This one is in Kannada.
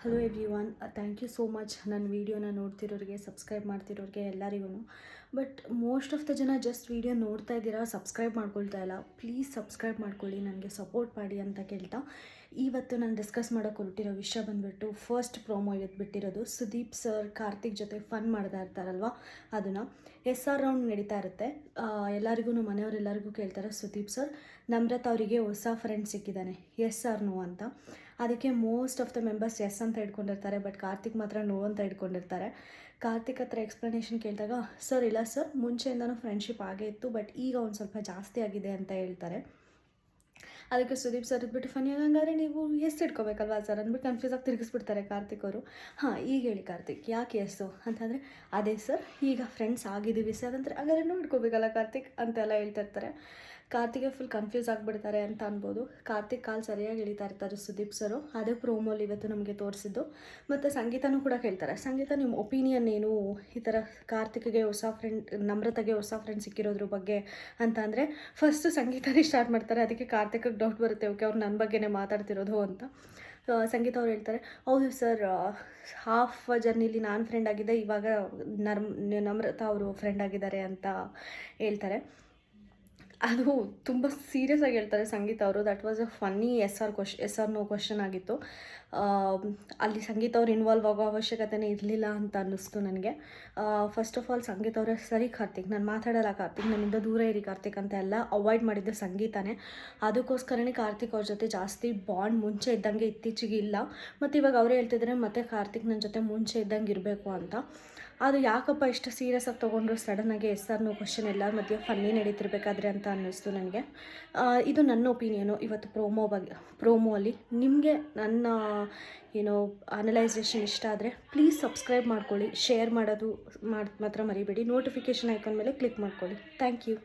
Hello everyone, thank you so much ನನ್ನ ವೀಡಿಯೋನ ನೋಡ್ತಿರೋರಿಗೆ, ಸಬ್ಸ್ಕ್ರೈಬ್ ಮಾಡ್ತಿರೋರಿಗೆ ಎಲ್ಲರಿಗೂ. ಬಟ್ ಮೋಸ್ಟ್ ಆಫ್ ದ ಜನ ಜಸ್ಟ್ ವೀಡಿಯೋ ನೋಡ್ತಾ ಇದ್ದೀರಾ, ಸಬ್ಸ್ಕ್ರೈಬ್ ಮಾಡ್ಕೊಳ್ತಾ ಇಲ್ಲ. ಪ್ಲೀಸ್ ಸಬ್ಸ್ಕ್ರೈಬ್ ಮಾಡ್ಕೊಳ್ಳಿ, ನನಗೆ ಸಪೋರ್ಟ್ ಮಾಡಿ ಅಂತ ಕೇಳ್ತಾ ಇವತ್ತು ನಾನು ಡಿಸ್ಕಸ್ ಮಾಡೋಕ್ಕೆ ಹೊರಟಿರೋ ವಿಷಯ ಬಂದುಬಿಟ್ಟು ಫಸ್ಟ್ ಪ್ರೋಮೋ ಇವತ್ತು ಬಿಟ್ಟಿರೋದು. ಸುದೀಪ್ ಸರ್ ಕಾರ್ತಿಕ್ ಜೊತೆ ಫನ್ ಮಾಡ್ತಾ ಇರ್ತಾರಲ್ವ, ಅದನ್ನು SR ರೌಂಡ್ ನಡೀತಾ ಇರುತ್ತೆ. ಎಲ್ಲರಿಗೂ ಮನೆಯವರೆಲ್ಲರಿಗೂ ಕೇಳ್ತಾರೆ, ಸುದೀಪ್ ಸರ್ ನಮ್ರತ ಅವರಿಗೆ ಹೊಸ ಫ್ರೆಂಡ್ ಸಿಕ್ಕಿದ್ದಾನೆ, ಎಸ್ ಆರ್ ನೋ ಅಂತ. ಅದಕ್ಕೆ most of the members yes ಅಂತ ಹಿಡ್ಕೊಂಡಿರ್ತಾರೆ, ಬಟ್ ಕಾರ್ತಿಕ್ ಮಾತ್ರ ನೋ ಅಂತ ಹಿಡ್ಕೊಂಡಿರ್ತಾರೆ. ಕಾರ್ತಿಕ್ ಹತ್ರ ಎಕ್ಸ್ಪ್ಲನೇಷನ್ ಕೇಳಿದಾಗ, ಸರ್ ಇಲ್ಲ ಸರ್, ಮುಂಚೆಯಿಂದನೂ ಫ್ರೆಂಡ್ಶಿಪ್ ಆಗೇ ಇತ್ತು, ಬಟ್ ಈಗ ಒಂದು ಸ್ವಲ್ಪ ಜಾಸ್ತಿ ಆಗಿದೆ ಅಂತ ಹೇಳ್ತಾರೆ. ಅದಕ್ಕೆ ಸುದೀಪ್ ಸರ್ ಇದ್ಬಿಟ್ಟು ಫನಿಯಾಗಿ, ಹಂಗಾದ್ರೆ ನೀವು ಎಷ್ಟು ಇಟ್ಕೋಬೇಕಲ್ವಾ ಸರ್ ಅಂದ್ಬಿಟ್ಟು ಕನ್ಫ್ಯೂಸ್ ಆಗಿ ತಿರುಗಿಸ್ಬಿಡ್ತಾರೆ ಕಾರ್ತಿಕ್ ಅವರು. ಹಾಂ, ಈಗ ಹೇಳಿ ಕಾರ್ತಿಕ್, ಯಾಕೆ ಎಸ್ಸು ಅಂತಂದರೆ, ಅದೇ ಸರ್ ಈಗ ಫ್ರೆಂಡ್ಸ್ ಆಗಿದ್ದೀವಿ ಸರ್ ಅಂತಾರೆ. ಹಂಗಾದ್ರೆ ನೋಡ್ಕೋಬೇಕಲ್ಲ ಕಾರ್ತಿಕ್ ಅಂತೆಲ್ಲ ಹೇಳ್ತಾ ಇರ್ತಾರೆ. ಕಾರ್ತಿಗೆ ಫುಲ್ ಕನ್ಫ್ಯೂಸ್ ಆಗಿಬಿಡ್ತಾರೆ ಅಂತ ಅನ್ಬೋದು. ಕಾರ್ತಿಕ್ ಕಾಲು ಸರಿಯಾಗಿ ಎಳಿತಾ ಇರ್ತಾರೆ ಸುದೀಪ್ ಸರು. ಅದೇ ಪ್ರೋಮೋಲಿ ಇವತ್ತು ನಮಗೆ ತೋರಿಸಿದ್ದು. ಮತ್ತು ಸಂಗೀತನೂ ಕೂಡ ಕೇಳ್ತಾರೆ, ಸಂಗೀತ ನಿಮ್ಮ ಒಪಿನಿಯನ್ ಏನು ಈ ಥರ ಕಾರ್ತಿಕ್ಗೆ ಹೊಸ ಫ್ರೆಂಡ್, ನಮ್ರತೆಗೆ ಹೊಸ ಫ್ರೆಂಡ್ ಸಿಕ್ಕಿರೋದ್ರ ಬಗ್ಗೆ ಅಂತ. ಅಂದರೆ ಫಸ್ಟು ಸಂಗೀತನೇ ಸ್ಟಾರ್ಟ್ ಮಾಡ್ತಾರೆ. ಅದಕ್ಕೆ ಕಾರ್ತಿಕ್ಗೆ ಡೌಟ್ ಬರುತ್ತೆ, ಓಕೆ ಅವ್ರು ನನ್ನ ಬಗ್ಗೆನೇ ಮಾತಾಡ್ತಿರೋದು ಅಂತ. ಸಂಗೀತ ಅವ್ರು ಹೇಳ್ತಾರೆ, ಹೌದು ಸರ್, ಹಾಫ್ ಜರ್ನಿಲಿ ನಾನು ಫ್ರೆಂಡ್ ಆಗಿದ್ದೆ, ಇವಾಗ ನಮ್ರತಾ ಅವರು ಫ್ರೆಂಡ್ ಆಗಿದ್ದಾರೆ ಅಂತ ಹೇಳ್ತಾರೆ. ಅದು ತುಂಬ ಸೀರಿಯಸ್ ಆಗಿ ಹೇಳ್ತಾರೆ ಸಂಗೀತ ಅವರು. That was a funny yes or no question ಆಗಿತ್ತು. ಅಲ್ಲಿ ಸಂಗೀತ ಅವ್ರು ಇನ್ವಾಲ್ವ್ ಆಗೋ ಅವಶ್ಯಕತೆನೇ ಇರಲಿಲ್ಲ ಅಂತ ಅನ್ನಿಸ್ತು ನನಗೆ. ಫಸ್ಟ್ ಆಫ್ ಆಲ್ ಸಂಗೀತ ಅವರೇ, ಸರಿ ಕಾರ್ತಿಕ್ ನಾನು ಮಾತಾಡಲ್ಲ ಕಾರ್ತಿಕ್, ನನ್ನಿಂದ ದೂರ ಇರಿ ಕಾರ್ತಿಕ್ ಅಂತ ಎಲ್ಲ ಅವಾಯ್ಡ್ ಮಾಡಿದ್ದೆ ಸಂಗೀತನೇ. ಅದಕ್ಕೋಸ್ಕರನೇ ಕಾರ್ತಿಕ್ ಅವ್ರ ಜೊತೆ ಜಾಸ್ತಿ ಬಾಂಡ್ ಮುಂಚೆ ಇದ್ದಂಗೆ ಇತ್ತೀಚೆಗೆ ಇಲ್ಲ. ಮತ್ತು ಇವಾಗ ಅವರೇ ಹೇಳ್ತಿದ್ದಾರೆ ಮತ್ತೆ ಕಾರ್ತಿಕ್ ನನ್ನ ಜೊತೆ ಮುಂಚೆ ಇದ್ದಂಗೆ ಇರಬೇಕು ಅಂತ. ಅದು ಯಾಕಪ್ಪ ಇಷ್ಟು ಸೀರಿಯಸ್ ಆಗಿ ತೊಗೊಂಡ್ರು ಸಡನ್ನಾಗಿ ಎಸ್ ಆರ್ ನೋ ಕ್ವಶನ್ ಎಲ್ಲ ಮಧ್ಯೆ ಫನ್ನಿ ನಡೀತಿರ್ಬೇಕಾದ್ರೆ ಅಂತ ಅನ್ನಿಸ್ತು ನನಗೆ. ಇದು ನನ್ನ ಒಪಿನಿಯನು ಇವತ್ತು ಪ್ರೋಮೋ ಅಲ್ಲಿ. ನಿಮಗೆ ನನ್ನ ಅನಲೈಸೇಷನ್ ಇಷ್ಟ ಆದರೆ ಪ್ಲೀಸ್ ಸಬ್ಸ್ಕ್ರೈಬ್ ಮಾಡ್ಕೊಳ್ಳಿ, ಶೇರ್ ಮಾಡೋದು ಮಾತ್ರ ಮರಿಬೇಡಿ. ನೋಟಿಫಿಕೇಷನ್ ಐಕಾನ್ ಮೇಲೆ ಕ್ಲಿಕ್ ಮಾಡ್ಕೊಳ್ಳಿ. Thank you.